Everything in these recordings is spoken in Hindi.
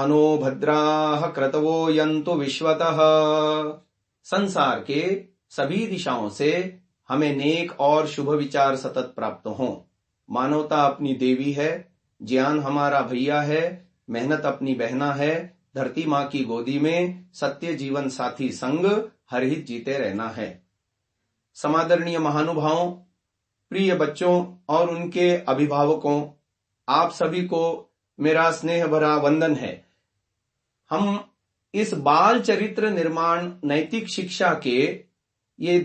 स्थानो भद्राः क्रतवो यन्तु विश्वतः। संसार के सभी दिशाओं से हमें नेक और शुभ विचार सतत प्राप्त हों। मानवता अपनी देवी है, ज्ञान हमारा भैया है, मेहनत अपनी बहना है, धरती माँ की गोदी में सत्य जीवन साथी संग हरहित जीते रहना है। समादरणीय महानुभावों, प्रिय बच्चों और उनके अभिभावकों, आप सभी को मेरा स्नेह भरा वंदन है। हम इस बाल चरित्र निर्माण नैतिक शिक्षा के ये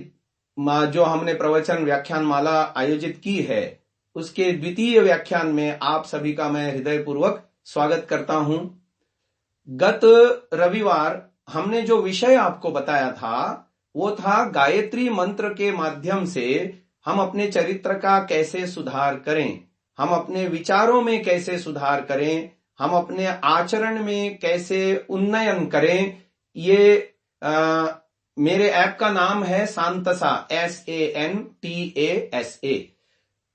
जो हमने प्रवचन व्याख्यान माला आयोजित की है, उसके द्वितीय व्याख्यान में आप सभी का मैं हृदयपूर्वक स्वागत करता हूं। गत रविवार हमने जो विषय आपको बताया था वो था गायत्री मंत्र के माध्यम से हम अपने चरित्र का कैसे सुधार करें, हम अपने विचारों में कैसे सुधार करें, हम अपने आचरण में कैसे उन्नयन करें। ये मेरे ऐप का नाम है सांतसा, SANTASA।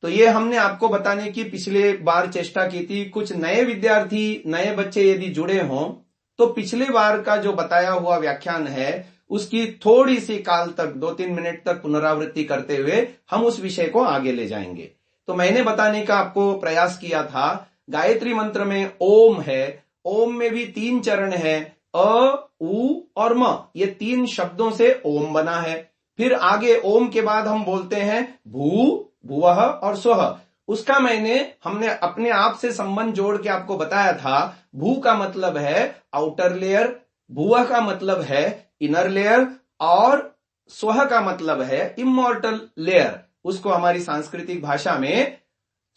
तो ये हमने आपको बताने की पिछले बार चेष्टा की थी। कुछ नए विद्यार्थी, नए बच्चे यदि जुड़े हों तो पिछले बार का जो बताया हुआ व्याख्यान है उसकी थोड़ी सी काल तक 2-3 मिनट तक पुनरावृत्ति करते हुए हम उस विषय को आगे ले जाएंगे। तो मैंने बताने का आपको प्रयास किया था, गायत्री मंत्र में ओम है, ओम में भी 3 चरण है, अ, उ और म, ये 3 शब्दों से ओम बना है। फिर आगे ओम के बाद हम बोलते हैं भू, भुवः और स्वः। उसका हमने अपने आप से संबंध जोड़ के आपको बताया था। भू का मतलब है आउटर लेयर, भुवः का मतलब है इनर लेयर और स्वः का मतलब है इमॉर्टल लेयर। उसको हमारी सांस्कृतिक भाषा में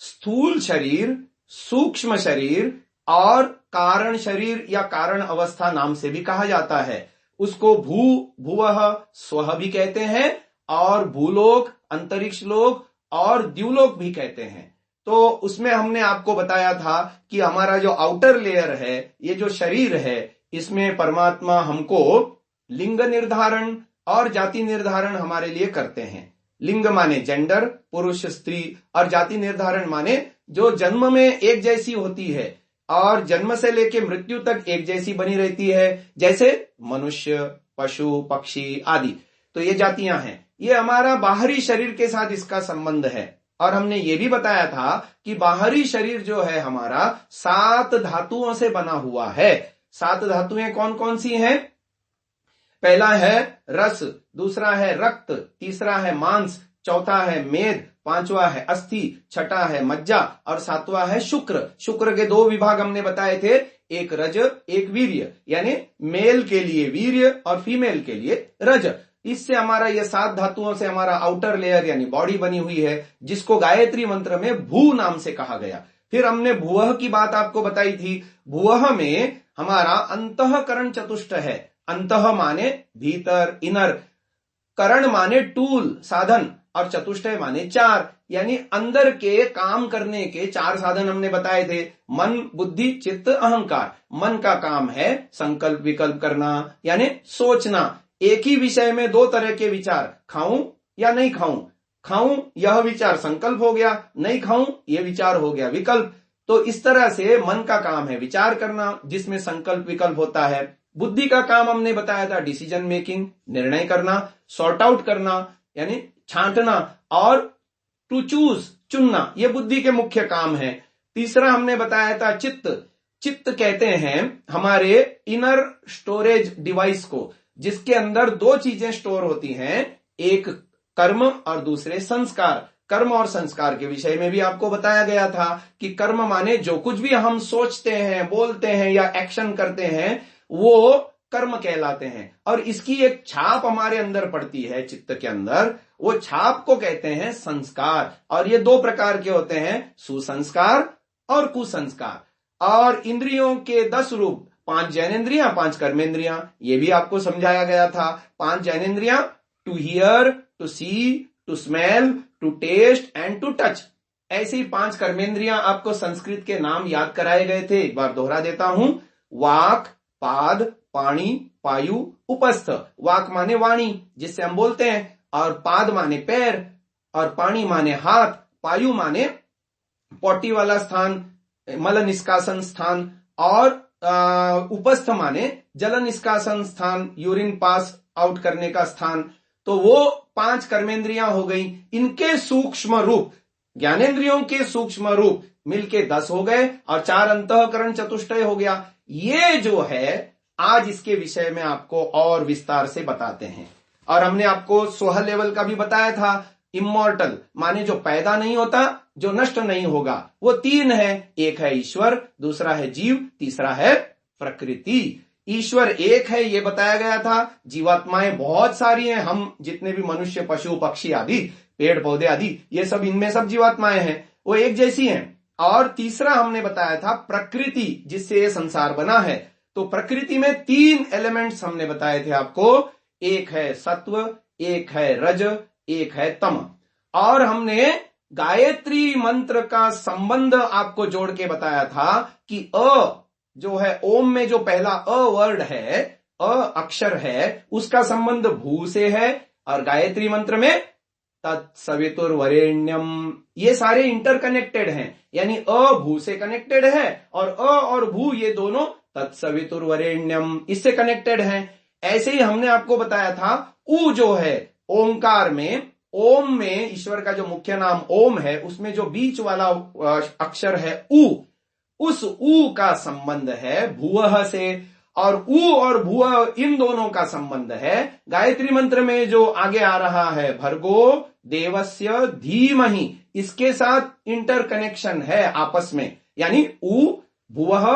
स्थूल शरीर, सूक्ष्म शरीर और कारण शरीर या कारण अवस्था नाम से भी कहा जाता है। उसको भू, भुवः, स्वः भी कहते हैं और भूलोक, अंतरिक्ष लोक और द्युलोक भी कहते हैं। तो उसमें हमने आपको बताया था कि हमारा जो आउटर लेयर है, ये जो शरीर है, इसमें परमात्मा हमको लिंग निर्धारण और जाति निर्धारण हमारे लिए करते हैं। लिंग माने जेंडर, पुरुष स्त्री, और जाति निर्धारण माने जो जन्म में एक जैसी होती है और जन्म से लेके मृत्यु तक एक जैसी बनी रहती है, जैसे मनुष्य, पशु, पक्षी आदि। तो ये जातियां हैं। ये हमारा बाहरी शरीर के साथ इसका संबंध है। और हमने ये भी बताया था कि बाहरी शरीर जो है हमारा 7 धातुओं से बना हुआ है। 7 धातुएं कौन कौन सी हैं? पहला है रस, दूसरा है रक्त, तीसरा है मांस, चौथा है मेद, पांचवा है अस्थि, छठा है मज्जा और सातवां है शुक्र। शुक्र के 2 विभाग हमने बताए थे, एक रज, एक वीर्य, यानी मेल के लिए वीर्य और फीमेल के लिए रज। इससे हमारा ये 7 धातुओं से हमारा आउटर लेयर यानी बॉडी बनी हुई है, जिसको गायत्री मंत्र में भू नाम से कहा गया। फिर हमने भुवः की बात आपको बताई थी। भुवः में हमारा अंतःकरण चतुष्ट है। अंतः माने भीतर, इनर, करण माने टूल, साधन, और चतुष्टय माने 4, यानी अंदर के काम करने के 4 साधन हमने बताए थे। मन, बुद्धि, चित्त, अहंकार। मन का काम है संकल्प विकल्प करना, यानी सोचना। एक ही विषय में 2 तरह के विचार, खाऊं या नहीं खाऊं। खाऊं यह विचार संकल्प हो गया, नहीं खाऊं यह विचार हो गया विकल्प। तो इस तरह से मन का काम है विचार करना, जिसमें संकल्प विकल्प होता है। बुद्धि का काम हमने बताया था डिसीजन मेकिंग, निर्णय करना, सॉर्ट आउट करना यानी छांटना, और टू चूज, चुनना, ये बुद्धि के मुख्य काम है। तीसरा हमने बताया था चित्त। चित्त कहते हैं हमारे इनर स्टोरेज डिवाइस को, जिसके अंदर 2 चीजें स्टोर होती हैं, एक कर्म और दूसरे संस्कार। कर्म और संस्कार के विषय में भी आपको बताया गया था कि कर्म माने जो कुछ भी हम सोचते हैं, बोलते हैं या एक्शन करते हैं, वो कर्म कहलाते हैं। और इसकी एक छाप हमारे अंदर पड़ती है चित्त के अंदर, वो छाप को कहते हैं संस्कार। और ये 2 प्रकार के होते हैं, सुसंस्कार और कुसंस्कार। और इंद्रियों के 10 रूप, 5 ज्ञानेंद्रियां, 5 कर्मेंद्रियां, ये भी आपको समझाया गया था। 5 ज्ञानेंद्रियां, to hear, to see, to smell, to taste and to touch. ऐसी 5 कर्मेंद्रियां आपको संस्कृत के नाम याद कराए गए थे, एक बार दोहरा देता हूं। वाक, पाद, पाणी, पायु, उपस्थ। वाक माने वाणी, जिससे हम बोलते हैं, और पाद माने पैर, और पाणी माने हाथ, पायु माने पोटी वाला स्थान, मल निष्कासन स्थान, और उपस्थ माने जल निष्कासन स्थान, यूरिन पास आउट करने का स्थान, तो वो 5 कर्मेंद्रियां हो गई। इनके सूक्ष्म रूप, ज्ञानेंद्रियों के सूक्ष्म रूप मिलके 10 हो गए और 4 अंतःकरण चतुष्टय हो गया। ये जो है आज इसके विषय में आपको और विस्तार से बताते हैं। और हमने आपको स्व लेवल का भी बताया था। इमॉर्टल माने जो पैदा नहीं होता, जो नष्ट नहीं होगा, वो 3 है। एक है ईश्वर, दूसरा है जीव, तीसरा है प्रकृति। ईश्वर एक है ये बताया गया था। जीवात्माएं बहुत सारी हैं, हम जितने भी मनुष्य, पशु, पक्षी आदि, पेड़ पौधे आदि, ये सब इनमें सब जीवात्माएं हैं, वो एक जैसी हैं। और तीसरा हमने बताया था प्रकृति, जिससे ये संसार बना है। तो प्रकृति में 3 एलिमेंट्स हमने बताए थे आपको। एक है सत्व, एक है रज, एक है तम। और हमने गायत्री मंत्र का संबंध आपको जोड़ के बताया था कि अ जो है, ओम में जो पहला अ वर्ड है, अ अक्षर है, उसका संबंध भू से है। और गायत्री मंत्र में तत्सवितुर्वरेण्यम, ये सारे इंटरकनेक्टेड हैं, यानी अ भू से कनेक्टेड है और अ और भू ये दोनों तत्सवितुर्वरेण्यम इससे कनेक्टेड हैं। ऐसे ही हमने आपको बताया था उ जो है ओंकार में, ओम में ईश्वर का जो मुख्य नाम ओम है, उसमें जो बीच वाला अक्षर है उ, उस उ का संबंध है भुवः से। और उ और भुवः इन दोनों का संबंध है गायत्री मंत्र में जो आगे आ रहा है भर्गो देवस्य धीमहि, इसके साथ इंटरकनेक्शन है आपस में। यानी उ, भुवः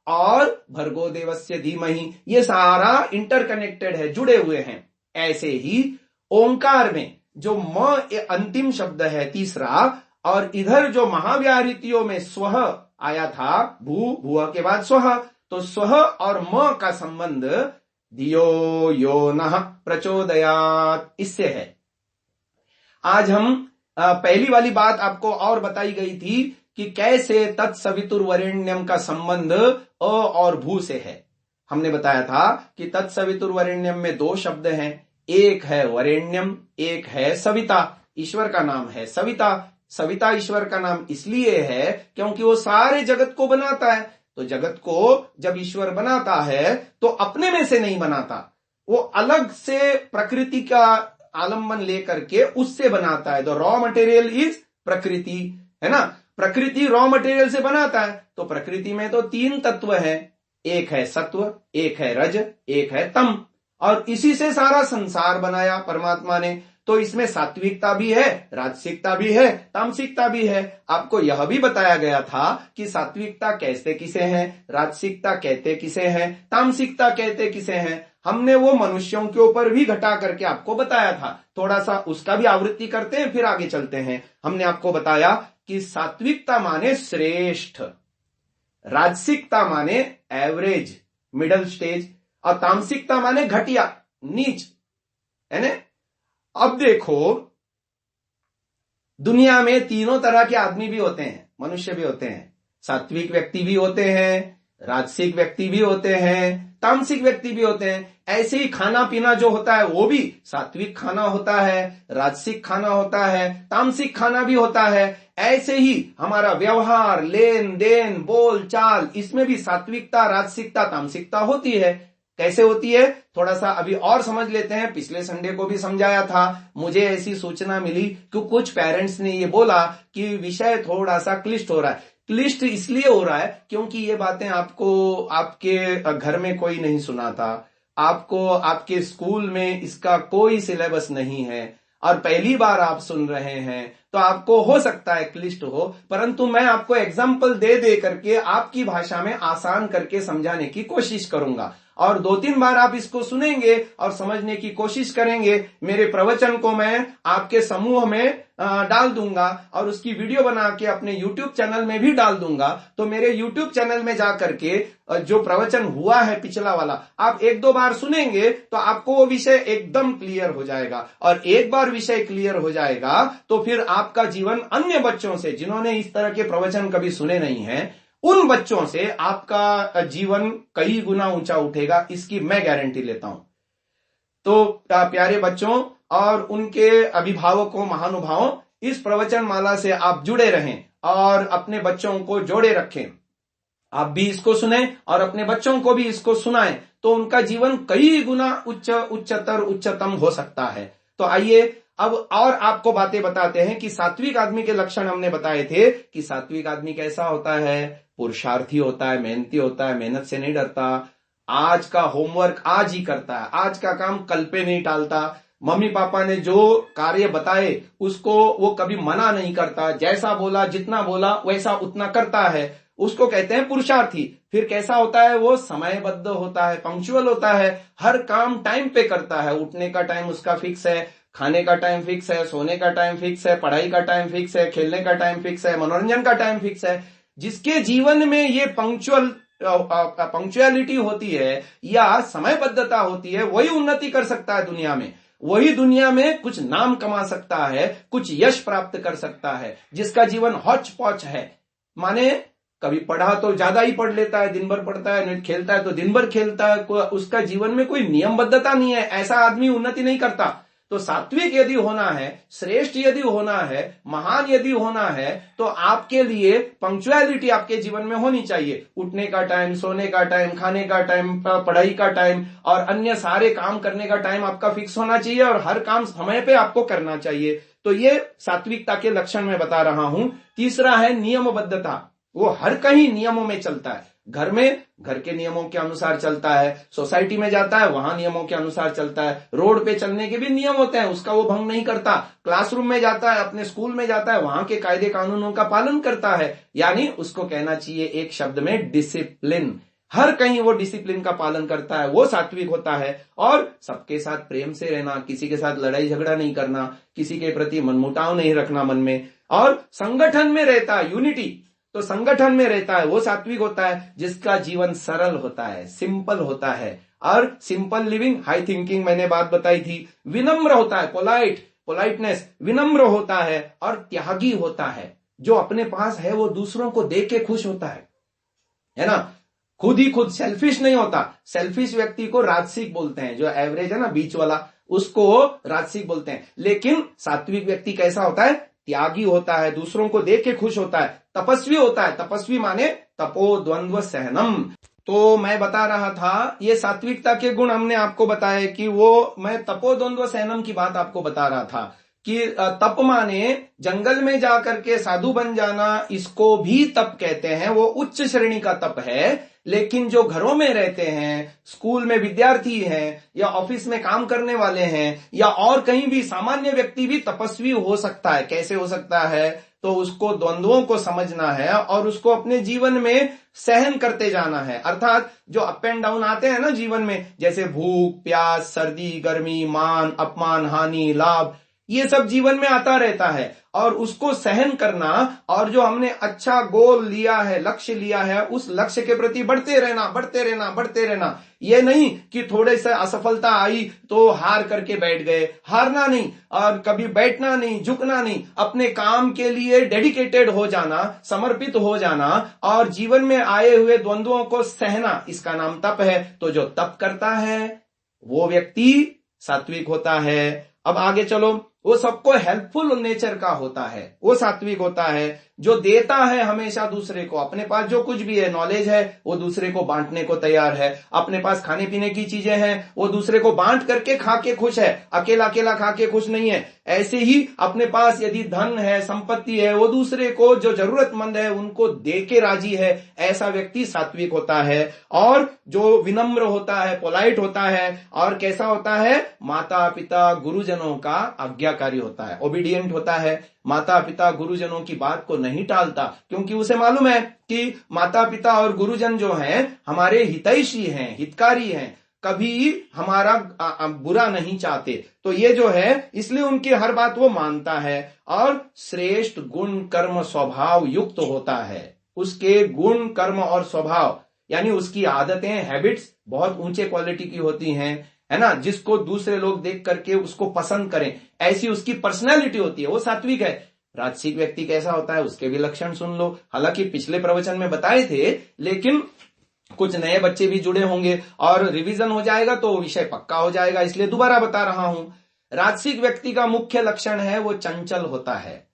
और भर्गो देवस्य धीमहि, ये सारा इंटरकनेक्टेड है, जुड़े हुए हैं। ऐसे ही ओंकार में जो म अंतिम शब्द है तीसरा, और इधर जो महाव्याहृतियों में स्वः आया था, भू, भुव के बाद स्वः, तो स्वः और म का संबंध धियो यो नः प्रचोदयात् इससे है। आज हम पहली वाली बात आपको और बताई गई थी कि कैसे तत्सवितुर्वरेण्यम का संबंध अ और भू से है। हमने बताया था कि तत्सवितुर्वरेण्यम में 2 शब्द हैं, एक है वरेण्यम, एक है सविता। ईश्वर का नाम है सविता। सविता ईश्वर का नाम इसलिए है क्योंकि वो सारे जगत को बनाता है। तो जगत को जब ईश्वर बनाता है तो अपने में से नहीं बनाता, वो अलग से प्रकृति का आलम्बन लेकर के उससे बनाता है। द रॉ मटेरियल इज प्रकृति, है ना। प्रकृति रॉ मटेरियल से बनाता है। तो प्रकृति में तो 3 तत्व है, एक है सत्व, एक है रज, एक है तम। और इसी से सारा संसार बनाया परमात्मा ने। तो इसमें सात्विकता भी है, राजसिकता भी है, तामसिकता भी है। आपको यह भी बताया गया था कि सात्विकता कहते किसे हैं, राजसिकता कहते किसे हैं, तामसिकता कहते किसे हैं। हमने वो मनुष्यों के ऊपर भी घटा करके आपको बताया था। थोड़ा सा उसका भी आवृत्ति करते हैं, फिर आगे चलते हैं। हमने आपको बताया कि सात्विकता माने श्रेष्ठ, राजसिकता माने एवरेज, मिडल स्टेज, और तामसिकता माने घटिया, नीच, है ना। अब देखो, दुनिया में तीनों तरह के आदमी भी होते हैं, मनुष्य भी होते हैं। सात्विक व्यक्ति भी होते हैं, राजसिक व्यक्ति भी होते हैं, तामसिक व्यक्ति भी होते हैं। ऐसे ही खाना पीना जो होता है वो भी सात्विक खाना होता है, राजसिक खाना होता है, तामसिक खाना भी होता है। ऐसे ही हमारा व्यवहार, लेन देन, बोल चाल, इसमें भी सात्विकता, राजसिकता, तामसिकता होती है। कैसे होती है थोड़ा सा अभी और समझ लेते हैं। पिछले संडे को भी समझाया था। मुझे ऐसी सूचना मिली कि कुछ पेरेंट्स ने ये बोला कि विषय थोड़ा सा क्लिष्ट हो रहा है। क्लिष्ट इसलिए हो रहा है क्योंकि ये बातें आपको आपके घर में कोई नहीं सुनाता, आपको आपके स्कूल में इसका कोई सिलेबस नहीं है, और पहली बार आप सुन रहे हैं, तो आपको हो सकता है क्लिष्ट हो। परंतु मैं आपको एग्जाम्पल दे दे करके आपकी भाषा में आसान करके समझाने की कोशिश करूंगा। और 2-3 बार आप इसको सुनेंगे और समझने की कोशिश करेंगे। मेरे प्रवचन को मैं आपके समूह में डाल दूंगा और उसकी वीडियो बना के अपने YouTube चैनल में भी डाल दूंगा। तो मेरे YouTube चैनल में जाकर के जो प्रवचन हुआ है पिछला वाला, आप 1-2 बार सुनेंगे तो आपको वो विषय एकदम क्लियर हो जाएगा। और एक बार विषय क्लियर हो जाएगा तो फिर आपका जीवन अन्य बच्चों से, जिन्होंने इस तरह के प्रवचन कभी सुने नहीं हैं, उन बच्चों से आपका जीवन कई गुना ऊंचा उठेगा, इसकी मैं गारंटी लेता हूं। तो प्यारे बच्चों और उनके अभिभावकों, महानुभावों, इस प्रवचन माला से आप जुड़े रहें और अपने बच्चों को जोड़े रखें। आप भी इसको सुने और अपने बच्चों को भी इसको सुनाएं, तो उनका जीवन कई गुना उच्चतम हो सकता है। तो आइए अब और आपको बातें बताते हैं कि सात्विक आदमी के लक्षण हमने बताए थे कि सात्विक आदमी कैसा होता है, पुरुषार्थी होता है, मेहनती होता है, मेहनत से नहीं डरता, आज का होमवर्क आज ही करता है, आज का काम कल पे नहीं टालता, मम्मी पापा ने जो कार्य बताए उसको वो कभी मना नहीं करता, जैसा बोला जितना बोला वैसा उतना करता है, उसको कहते हैं पुरुषार्थी। फिर कैसा होता है, वो समयबद्ध होता है, पंक्चुअल होता है, हर काम टाइम पे करता है, उठने का टाइम उसका फिक्स है, खाने का टाइम फिक्स है, सोने का टाइम फिक्स है, पढ़ाई का टाइम फिक्स है, खेलने का टाइम फिक्स है, मनोरंजन का टाइम फिक्स है। जिसके जीवन में ये पंक्चुअलिटी होती है या समयबद्धता होती है, वही उन्नति कर सकता है दुनिया में, वही दुनिया में कुछ नाम कमा सकता है, कुछ यश प्राप्त कर सकता है। जिसका जीवन हौच पौच है, माने कभी पढ़ा तो ज्यादा ही पढ़ लेता है, दिन भर पढ़ता है, नहीं खेलता है तो दिन भर खेलता है, उसका जीवन में कोई नियमबद्धता नहीं है, ऐसा आदमी उन्नति नहीं करता। तो सात्विक यदि होना है, श्रेष्ठ यदि होना है, महान यदि होना है, तो आपके लिए पंक्चुअलिटी आपके जीवन में होनी चाहिए। उठने का टाइम, सोने का टाइम, खाने का टाइम, पढ़ाई का टाइम और अन्य सारे काम करने का टाइम आपका फिक्स होना चाहिए और हर काम समय पे आपको करना चाहिए। तो ये सात्विकता के लक्षण मैं बता रहा हूं। तीसरा है नियमबद्धता, वो हर कहीं नियमों में चलता है। घर में घर के नियमों के अनुसार चलता है, सोसाइटी में जाता है वहां नियमों के अनुसार चलता है, रोड पे चलने के भी नियम होते हैं उसका वो भंग नहीं करता, क्लासरूम में जाता है, अपने स्कूल में जाता है, वहां के कायदे कानूनों का पालन करता है। यानी उसको कहना चाहिए एक शब्द में डिसिप्लिन, हर कहीं वो डिसिप्लिन का पालन करता है, वो सात्विक होता है। और सबके साथ प्रेम से रहना, किसी के साथ लड़ाई झगड़ा नहीं करना, किसी के प्रति मनमुटाव नहीं रखना मन में, और संगठन में रहता है, यूनिटी, तो संगठन में रहता है, वो सात्विक होता है। जिसका जीवन सरल होता है, सिंपल होता है, और सिंपल लिविंग, हाई थिंकिंग मैंने बात बताई थी। विनम्र होता है, पोलाइटनेस, विनम्र होता है और त्यागी होता है। जो अपने पास है वो दूसरों को दे के खुश होता है ना, खुद ही खुद सेल्फिश नहीं होता। सेल्फिश व्यक्ति को राजसिक बोलते हैं, जो एवरेज है ना बीच वाला, उसको राजसिक बोलते हैं। लेकिन सात्विक व्यक्ति कैसा होता है, त्यागी होता है, दूसरों को देख के खुश होता है, तपस्वी होता है। तपस्वी माने तपो द्वंद्व सहनम। तो मैं बता रहा था ये सात्विकता के गुण हमने आपको बताए कि वो, मैं तपो द्वंद्व सहनम की बात आपको बता रहा था कि तप माने जंगल में जाकर के साधु बन जाना, इसको भी तप कहते हैं, वो उच्च श्रेणी का तप है। लेकिन जो घरों में रहते हैं, स्कूल में विद्यार्थी हैं, या ऑफिस में काम करने वाले हैं, या और कहीं भी सामान्य व्यक्ति भी तपस्वी हो सकता है। कैसे हो सकता है, तो उसको द्वंद्वों को समझना है और उसको अपने जीवन में सहन करते जाना है। अर्थात जो अप एंड डाउन आते हैं ना जीवन में, जैसे भूख, प्यास, सर्दी, गर्मी, मान, अपमान, हानि, लाभ, ये सब जीवन में आता रहता है और उसको सहन करना, और जो हमने अच्छा गोल लिया है, लक्ष्य लिया है, उस लक्ष्य के प्रति बढ़ते रहना। ये नहीं कि थोड़े से असफलता आई तो हार करके बैठ गए, हारना नहीं और कभी बैठना नहीं, झुकना नहीं, अपने काम के लिए डेडिकेटेड हो जाना, समर्पित हो जाना और जीवन में आए हुए द्वंद्वों को सहना, इसका नाम तप है। तो जो तप करता है वो व्यक्ति सात्विक होता है। अब आगे चलो, वो सबको हेल्पफुल नेचर का होता है, वो सात्विक होता है। जो देता है हमेशा दूसरे को, अपने पास जो कुछ भी है, नॉलेज है, वो दूसरे को बांटने को तैयार है। अपने पास खाने पीने की चीजें हैं, वो दूसरे को बांट करके खा के खुश है, अकेला अकेला खा के खुश नहीं है। ऐसे ही अपने पास यदि धन है, संपत्ति है, वो दूसरे को, जो जरूरतमंद है, उनको दे के राजी है। ऐसा व्यक्ति सात्विक होता है। और जो विनम्र होता है, पोलाइट होता है, और कैसा होता है, माता पिता गुरुजनों का आज्ञाकारी होता है, ओबीडियंट होता है। माता पिता गुरुजनों की बात को नहीं टालता, क्योंकि उसे मालूम है कि माता पिता और गुरुजन जो हैं हमारे हितैषी हैं, हितकारी हैं, कभी हमारा बुरा नहीं चाहते। तो ये जो है, इसलिए उनकी हर बात वो मानता है। और श्रेष्ठ गुण कर्म स्वभाव युक्त होता है। उसके गुण कर्म और स्वभाव यानी उसकी आदतें, हैबिट्स बहुत ऊंचे क्वालिटी की होती हैं, है ना, जिसको दूसरे लोग देख करके उसको पसंद करें, ऐसी उसकी पर्सनैलिटी होती है, वो सात्विक है। राजसिक व्यक्ति कैसा होता है, उसके भी लक्षण सुन लो। हालांकि पिछले प्रवचन में बताए थे, लेकिन कुछ नए बच्चे भी जुड़े होंगे और रिवीजन हो जाएगा तो विषय पक्का हो जाएगा, इसलिए दोबारा बता रहा हूं। राजसिक व्यक्ति का मुख्य लक्षण है वो चंचल होता है।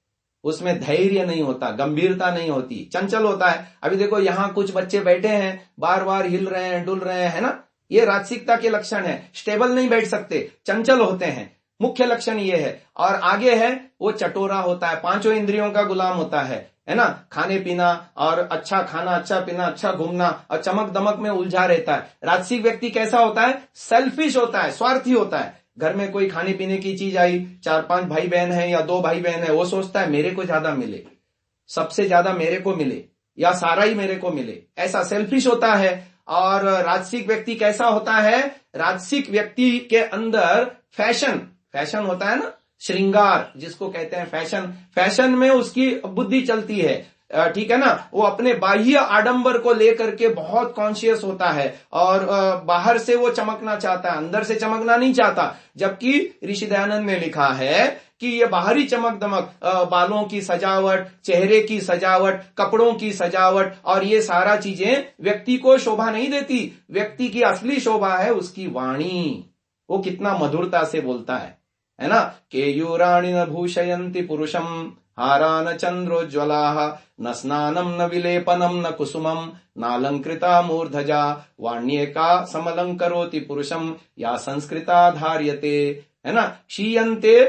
उसमें धैर्य नहीं होता, गंभीरता नहीं होती, चंचल होता है। अभी देखो यहाँ कुछ बच्चे बैठे हैं, बार बार हिल रहे हैं, डुल रहे हैं, है ना, ये राजसिकता के लक्षण है। स्टेबल नहीं बैठ सकते, चंचल होते हैं, मुख्य लक्षण ये है। और आगे है वो चटोरा होता है, पांचों इंद्रियों का गुलाम होता है ना, खाने पीना और अच्छा खाना, अच्छा पीना, अच्छा घूमना और चमक दमक में उलझा रहता है। राजसिक व्यक्ति कैसा होता है? सेल्फिश होता है, स्वार्थी होता है। घर में कोई खाने पीने की चीज आई, 4-5 भाई बहन है या 2 भाई बहन है, वो सोचता है मेरे को ज्यादा मिले, सबसे ज्यादा मेरे को मिले या सारा ही मेरे को मिले, ऐसा सेल्फिश होता है। और राजसिक व्यक्ति कैसा होता है? राजसिक व्यक्ति के अंदर फैशन होता है ना, श्रृंगार जिसको कहते हैं फैशन में उसकी बुद्धि चलती है, ठीक है ना। वो अपने बाह्य आडंबर को लेकर के बहुत कॉन्शियस होता है और बाहर से वो चमकना चाहता है, अंदर से चमकना नहीं चाहता। जबकि ऋषि दयानंद ने लिखा है कि ये बाहरी चमक दमक, बालों की सजावट, चेहरे की सजावट, कपड़ों की सजावट और ये सारा चीजें व्यक्ति को शोभा नहीं देती। व्यक्ति की असली शोभा है उसकी वाणी, वो कितना मधुरता से बोलता है ना। केयूराणि न भूषयन्ति पुरुषम हारान चंद्रोज्ज्वलाः न स्नानम न विलेपनम न कुसुमम नालंकृता मूर्धजा वाण्येका समलंकरोति पुरुषम या संस्कृता धार्यते, है ना। क्षीयन्ते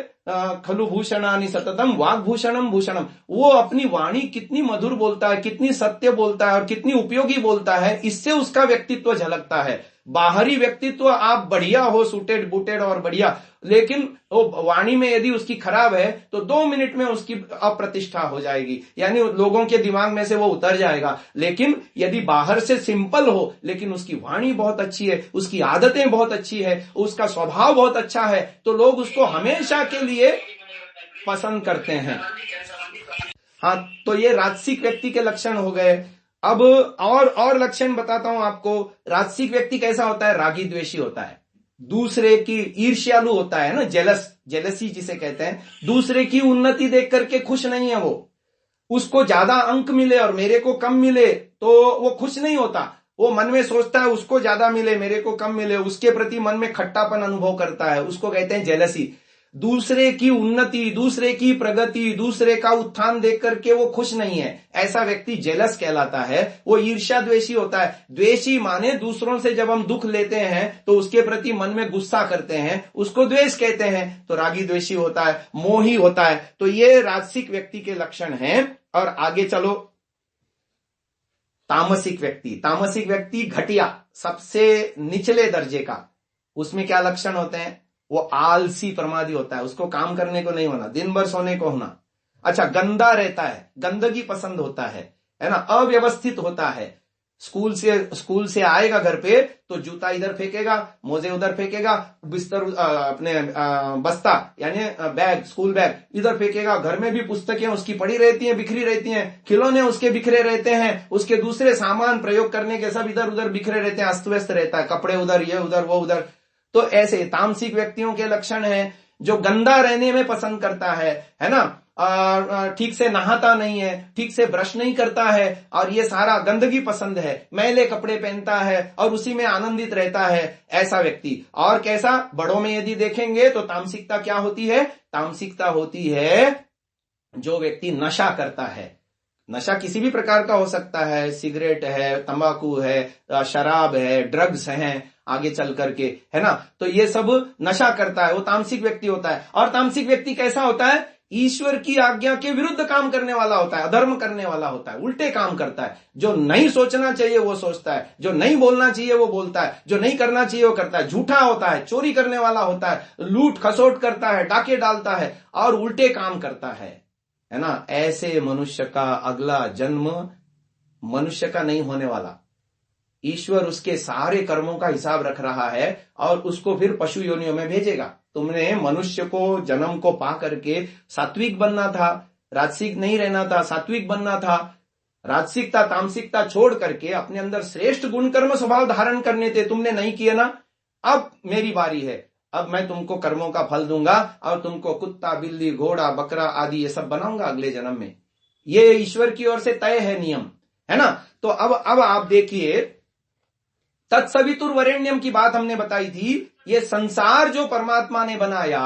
खलु भूषणानि सततम वाग्भूषणम भूषणम। वो अपनी वाणी कितनी मधुर बोलता है, कितनी सत्य बोलता है और कितनी उपयोगी बोलता है, इससे उसका व्यक्तित्व झलकता है। बाहरी व्यक्तित्व आप बढ़िया हो, सूटेड बूटेड और बढ़िया, लेकिन वो वाणी में यदि उसकी खराब है तो 2 मिनट में उसकी अप्रतिष्ठा हो जाएगी, यानी लोगों के दिमाग में से वो उतर जाएगा। लेकिन यदि बाहर से सिंपल हो लेकिन उसकी वाणी बहुत अच्छी है, उसकी आदतें बहुत अच्छी है, उसका स्वभाव बहुत अच्छा है, तो लोग उसको हमेशा के लिए पसंद करते हैं। हाँ, तो ये राजसिक व्यक्ति के लक्षण हो गए। अब और लक्षण बताता हूं आपको। राजसिक व्यक्ति कैसा होता है? रागी द्वेषी होता है, दूसरे की ईर्ष्यालु होता है ना, जेलसी जिसे कहते हैं। दूसरे की उन्नति देख करके खुश नहीं है वो, उसको ज्यादा अंक मिले और मेरे को कम मिले तो वो खुश नहीं होता। वो मन में सोचता है उसको ज्यादा मिले, मेरे को कम मिले, उसके प्रति मन में खट्टापन अनुभव करता है, उसको कहते हैं जेलसी। दूसरे की उन्नति, दूसरे की प्रगति, दूसरे का उत्थान देख करके वो खुश नहीं है, ऐसा व्यक्ति जेलस कहलाता है। वो ईर्ष्या द्वेषी होता है। द्वेषी माने दूसरों से जब हम दुख लेते हैं तो उसके प्रति मन में गुस्सा करते हैं, उसको द्वेष कहते हैं। तो रागी द्वेषी होता है, मोही होता है। तो ये राजसिक व्यक्ति के लक्षण हैं। और आगे चलो, तामसिक व्यक्ति घटिया, सबसे निचले दर्जे का। उसमें क्या लक्षण होते हैं? वो आलसी प्रमादी होता है, उसको काम करने को नहीं होना, दिन भर सोने को होना। अच्छा, गंदा रहता है, गंदगी पसंद होता है ना। अव्यवस्थित होता है, स्कूल से आएगा घर पे तो जूता इधर फेंकेगा, मोजे उधर फेंकेगा, बिस्तर अपने बस्ता यानी बैग, स्कूल बैग इधर फेंकेगा। घर में भी पुस्तकें उसकी पड़ी रहती हैं, बिखरी रहती हैं, खिलौने उसके बिखरे रहते हैं, उसके दूसरे सामान प्रयोग करने के सब इधर उधर बिखरे रहते हैं, अस्त व्यस्त रहता है, कपड़े उधर, ये उधर, वो उधर। तो ऐसे तामसिक व्यक्तियों के लक्षण हैं, जो गंदा रहने में पसंद करता है ना, ठीक से नहाता नहीं है, ठीक से ब्रश नहीं करता है और ये सारा गंदगी पसंद है, मैले कपड़े पहनता है और उसी में आनंदित रहता है, ऐसा व्यक्ति। और कैसा? बड़ों में यदि देखेंगे तो तामसिकता क्या होती है? तामसिकता होती है जो व्यक्ति नशा करता है। नशा किसी भी प्रकार का हो सकता है, सिगरेट है, तंबाकू है, शराब है, ड्रग्स हैं, आगे चल करके, है ना। तो ये सब नशा करता है, वो तामसिक व्यक्ति होता है। और तामसिक व्यक्ति कैसा होता है? ईश्वर की आज्ञा के विरुद्ध काम करने वाला होता है, अधर्म करने वाला होता है, उल्टे काम करता है। जो नहीं सोचना चाहिए वो सोचता है, जो नहीं बोलना चाहिए वो बोलता है, जो नहीं करना चाहिए वो करता है, झूठा होता है, चोरी करने वाला होता है, लूट खसोट करता है, डाके डालता है और उल्टे काम करता है ना। ऐसे मनुष्य का अगला जन्म मनुष्य का नहीं होने वाला। ईश्वर उसके सारे कर्मों का हिसाब रख रहा है और उसको फिर पशु योनियों में भेजेगा। तुमने मनुष्य को जन्म को पा करके सात्विक बनना था, राजसिक नहीं रहना था, सात्विक बनना था। राजसिकता तामसिकता छोड़ करके अपने अंदर श्रेष्ठ गुण कर्म स्वभाव धारण करने थे, तुमने नहीं किए ना। अब मेरी बारी है, अब मैं तुमको कर्मों का फल दूंगा और तुमको कुत्ता, बिल्ली, घोड़ा, बकरा आदि ये सब बनाऊंगा अगले जन्म में। ये ईश्वर की ओर से तय है नियम, है ना। तो अब आप देखिए, तत्सवितुर्वरेण्यम की बात हमने बताई थी। ये संसार जो परमात्मा ने बनाया,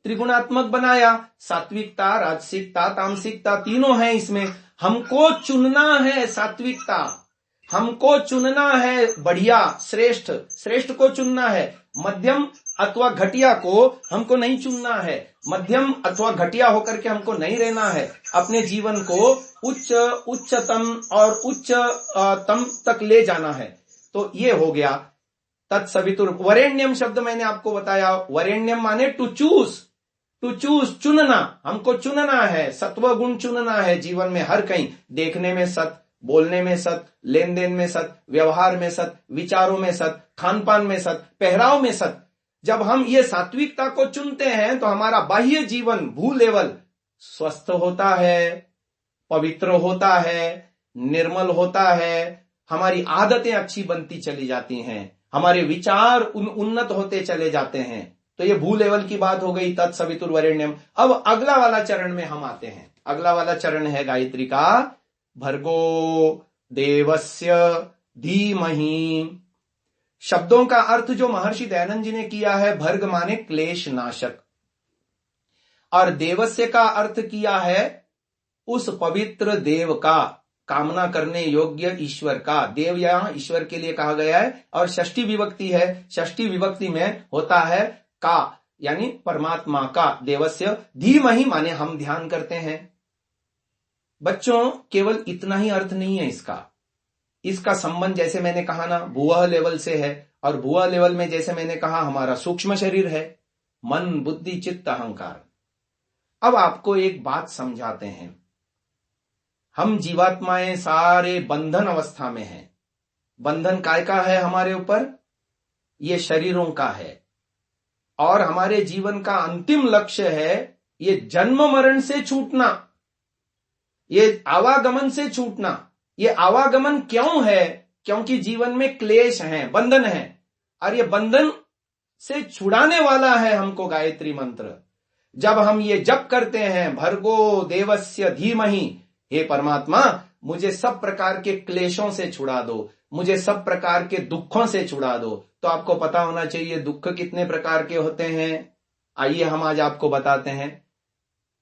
त्रिगुणात्मक बनाया, सात्विकता, राजसिकता, तामसिकता तीनों हैं इसमें। हमको चुनना है सात्विकता, हमको चुनना है बढ़िया, श्रेष्ठ, श्रेष्ठ को चुनना है। मध्यम अथवा घटिया को हमको नहीं चुनना है, मध्यम अथवा घटिया होकर के हमको नहीं रहना है। अपने जीवन को उच्चतम और उच्चतम तक ले जाना है। तो ये हो गया तत्सवितुर। वरेण्यम शब्द मैंने आपको बताया, वरेण्यम माने टू चूज, टू चूज, चुनना, हमको चुनना है, सत्व गुण चुनना है जीवन में। हर कहीं देखने में सत, बोलने में सत, लेन देन में सत, व्यवहार में सत, विचारों में सत, खान पान में सत, पहराव में सत। जब हम ये सात्विकता को चुनते हैं तो हमारा बाह्य जीवन भू लेवल स्वस्थ होता है, पवित्र होता है, निर्मल होता है, हमारी आदतें अच्छी बनती चली जाती हैं, हमारे विचार उन्नत होते चले जाते हैं। तो ये भू लेवल की बात हो गई, तत्सवितुर्वरेण्यम। अब अगला वाला चरण में हम आते हैं। अगला वाला चरण है गायत्री का भर्गो देवस्य धीमहि। शब्दों का अर्थ जो महर्षि दयानंद जी ने किया है, भर्ग माने क्लेश नाशक, और देवस्य का अर्थ किया है उस पवित्र देव का, कामना करने योग्य ईश्वर का। देव यहां ईश्वर के लिए कहा गया है, और षष्ठी विभक्ति है, षष्ठी विभक्ति में होता है का, यानी परमात्मा का। देवस्य धीमहि माने हम ध्यान करते हैं। बच्चों, केवल इतना ही अर्थ नहीं है इसका, इसका संबंध जैसे मैंने कहा ना भुवः लेवल से है, और भुवः लेवल में जैसे मैंने कहा हमारा सूक्ष्म शरीर है, मन, बुद्धि, चित्त, अहंकार। अब आपको एक बात समझाते हैं। हम जीवात्माएं सारे बंधन अवस्था में हैं। बंधन काय का है हमारे ऊपर? ये शरीरों का है, और हमारे जीवन का अंतिम लक्ष्य है ये जन्म मरण से छूटना, ये आवागमन से छूटना। ये आवागमन क्यों है? क्योंकि जीवन में क्लेश हैं, बंधन है, और ये बंधन से छुड़ाने वाला है हमको गायत्री मंत्र। जब हम ये जप करते हैं भर्गो देवस्य धीमहि, हे परमात्मा मुझे सब प्रकार के क्लेशों से छुड़ा दो, मुझे सब प्रकार के दुखों से छुड़ा दो। तो आपको पता होना चाहिए दुख कितने प्रकार के होते हैं। आइए हम आज आपको बताते हैं।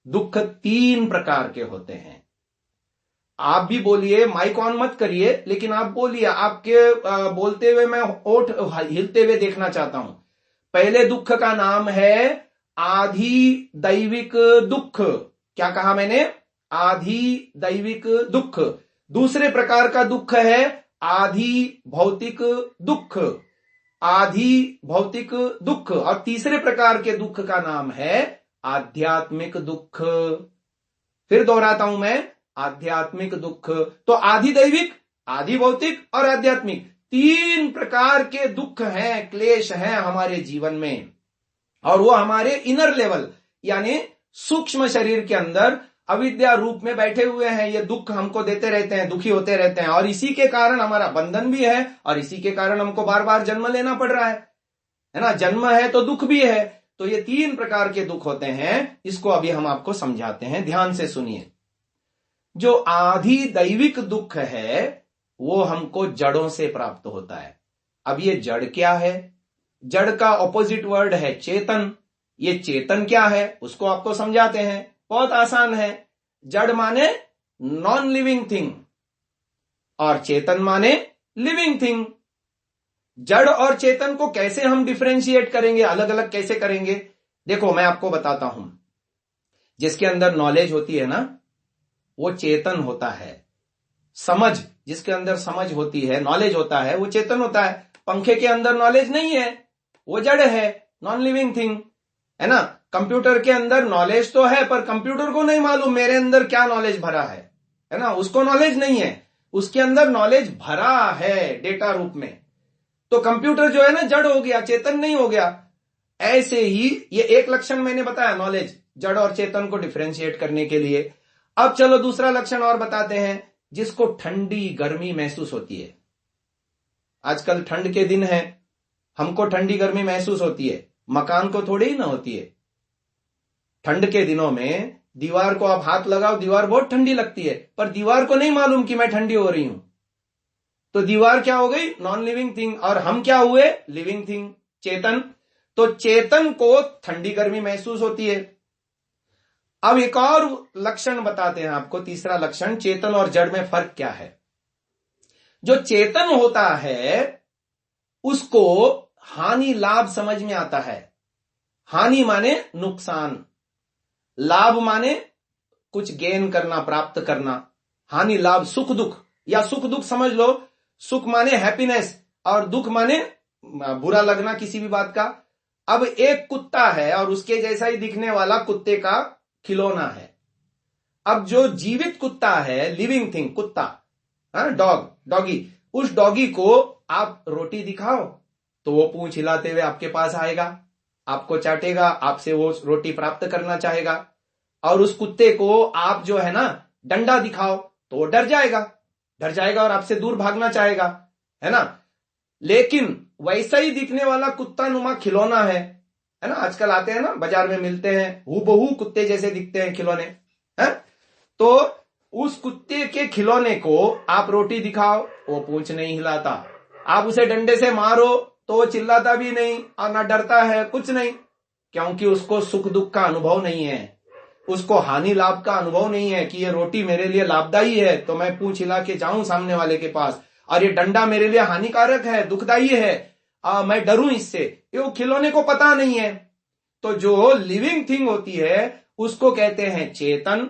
दुख 3 प्रकार के होते हैं। आप भी बोलिए, माइक ऑन मत करिए, लेकिन आप बोलिए। आपके बोलते हुए मैं ओठ हिलते हुए देखना चाहता हूं। पहले दुख का नाम है आधि दैविक दुख। क्या कहा मैंने? आधि दैविक दुख। दूसरे प्रकार का दुख है आधि भौतिक दुख, आधि भौतिक दुख। और तीसरे प्रकार के दुख का नाम है आध्यात्मिक दुख। फिर दोहराता हूं मैं, आध्यात्मिक दुख। तो आधि दैविक, आधि भौतिक और आध्यात्मिक 3 प्रकार के दुख हैं, क्लेश हैं हमारे जीवन में। और वो हमारे इनर लेवल यानी सूक्ष्म शरीर के अंदर अविद्या रूप में बैठे हुए हैं। ये दुख हमको देते रहते हैं, दुखी होते रहते हैं, और इसी के कारण हमारा बंधन भी है, और इसी के कारण हमको बार बार जन्म लेना पड़ रहा है ना। जन्म है तो दुख भी है। तो ये 3 प्रकार के दुख होते हैं। इसको अभी हम आपको समझाते हैं, ध्यान से सुनिए। जो आधि दैविक दुख है वो हमको जड़ों से प्राप्त होता है। अब ये जड़ क्या है? जड़ का ऑपोजिट वर्ड है चेतन। ये चेतन क्या है उसको आपको समझाते हैं, बहुत आसान है। जड़ माने नॉन लिविंग थिंग और चेतन माने लिविंग थिंग। जड़ और चेतन को कैसे हम डिफरेंशिएट करेंगे, अलग अलग कैसे करेंगे? देखो मैं आपको बताता हूं। जिसके अंदर नॉलेज होती है ना वो चेतन होता है। समझ, जिसके अंदर समझ होती है, नॉलेज होता है, वो चेतन होता है। पंखे के अंदर नॉलेज नहीं है, वो जड़ है, नॉन लिविंग थिंग, है ना। कंप्यूटर के अंदर नॉलेज तो है पर कंप्यूटर को नहीं मालूम मेरे अंदर क्या नॉलेज भरा है ना। उसको नॉलेज नहीं है, उसके अंदर नॉलेज भरा है डेटा रूप में। तो कंप्यूटर जो है ना जड़ हो गया, चेतन नहीं हो गया। ऐसे ही ये एक लक्षण मैंने बताया नॉलेज, जड़ और चेतन को डिफरेंशिएट करने के लिए। अब चलो दूसरा लक्षण और बताते हैं, जिसको ठंडी गर्मी महसूस होती है। आजकल ठंड के दिन है, हमको ठंडी गर्मी महसूस होती है, मकान को थोड़ी ही ना होती है। ठंड के दिनों में दीवार को आप हाथ लगाओ, दीवार बहुत ठंडी लगती है, पर दीवार को नहीं मालूम कि मैं ठंडी हो रही हूं। तो दीवार क्या हो गई? Non living thing. और हम क्या हुए? लिविंग थिंग, चेतन। तो चेतन को ठंडी गर्मी महसूस होती है। अब एक और लक्षण बताते हैं आपको, तीसरा लक्षण, चेतन और जड़ में फर्क क्या है। जो चेतन होता है उसको हानि लाभ समझ में आता है। हानि माने नुकसान, लाभ माने कुछ गेन करना, प्राप्त करना। हानि लाभ सुख दुख, या सुख दुख समझ लो। सुख माने हैप्पीनेस और दुख माने बुरा लगना किसी भी बात का। अब एक कुत्ता है और उसके जैसा ही दिखने वाला कुत्ते का खिलौना है। अब जो जीवित कुत्ता है, लिविंग थिंग, कुत्ता, डॉगी, उस डॉगी को आप रोटी दिखाओ तो वो पूंछ हिलाते हुए आपके पास आएगा, आपको चाटेगा, आपसे वो रोटी प्राप्त करना चाहेगा। और उस कुत्ते को आप जो है ना डंडा दिखाओ तो वो डर जाएगा और आपसे दूर भागना चाहेगा, है ना। लेकिन वैसा ही दिखने वाला कुत्ता नुमा खिलौना है ना, आजकल आते हैं ना, बाजार में मिलते हैं, हूबहू कुत्ते जैसे दिखते हैं खिलौने, है। तो उस कुत्ते के खिलौने को आप रोटी दिखाओ, वो पूंछ नहीं हिलाता। आप उसे डंडे से मारो तो वो चिल्लाता भी नहीं और ना डरता है, कुछ नहीं, क्योंकि उसको सुख दुख का अनुभव नहीं है, उसको हानि लाभ का अनुभव नहीं है कि ये रोटी मेरे लिए लाभदायी है तो मैं पूंछ हिला के जाऊं सामने वाले के पास, और ये डंडा मेरे लिए हानिकारक है, दुखदायी है, मैं डरूं इससे, ये खिलौने को पता नहीं है। तो जो लिविंग थिंग होती है उसको कहते हैं चेतन,